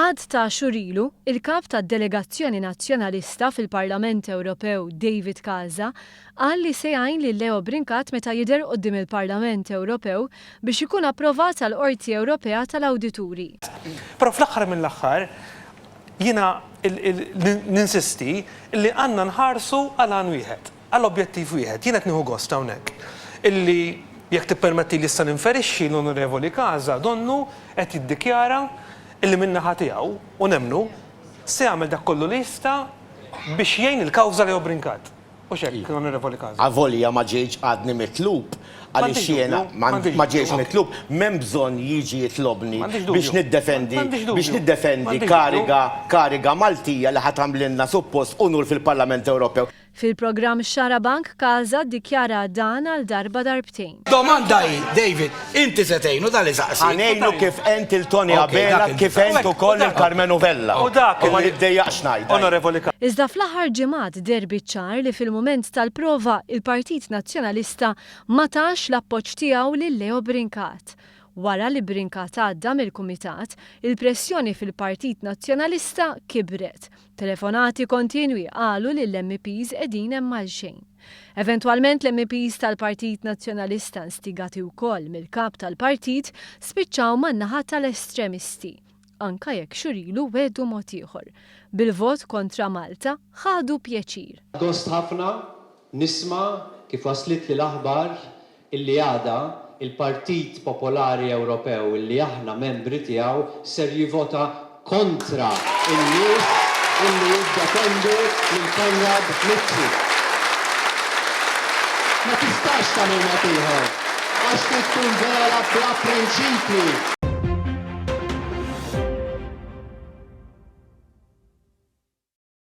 Għad ta' xurilu, il-kap tad delegazzjoni nazzjonalista fil-Parlament Ewropew David Casa qal li se jgħin lil Leo Brincat meta jidher quddiem il-Parlament Ewropew biex ikun approvat għall-Qorti Ewropea tal-Awdituri. Però fl-aħħar mill-aħħar jiena ninsisti li għandna nħarsu għal għan wieħed, għal objettiv wieħed. Jiena qed nieħu gost hawnhekk illi jekk tippermetti li issa ninferixxi l-Onorevoli Casa donnu qed jiddikjara illi min-naħa tiegħu u nemmnu se jagħmel dak kollu li jista' biex jgħin il-kawża Leo Brincat. U x'hekk, Onorevoli Casa. Avolja ma ġejx għadni mitlub għaliex jiena ma ġejx mitlub, m'hemm bżonn jiġi jitlobni biex niddefendi kariga Maltija li ħadd tagħmlilna suppost unur fil-Parlament Ewropew. Fil-programm Xarabank Casa ddikjara dan għal darba darbtejn. Domanda hi, David, inti se tgħinu dan li saqsi. Għanejnu kif ent il-Tony Abela kif ent ukoll il-Carmen Uvella. U dak ma niddejjaqx ngħid. Onorevoli Casa. Iżda fl-aħħar ġimgħat derbi ċar li fil-mument tal-prova il-Partit Nazzjonalista ma tax l-appoġġ tiegħu lil Leo Brincat. Wara li Brincat għadda mill-Kumitat, il-pressjoni fil-Partit Nazzjonalista kibret. Telefonati kontinwi qalu li l-MPs qegħdin hemm malxejn. Eventwalment l-MPs tal-Partit Nazzjonalista instigati wkoll mill-kap tal-partit spiċċaw man-naħa tal-estremisti. Anka jekk xurilu wedu mod ieħor. Bil-vot kontra Malta ħadu pjaċir. Gost ħafna nisma' kif waslit li l-aħbar illi għada il-Partit Popolari Ewropew illi aħna membri tiegħu ser jivvota kontra in-nies illi jiddefendu lil Konrad Mizzi. Ma tistax tagħmel ieħor għax tkun vera bla prinċipji.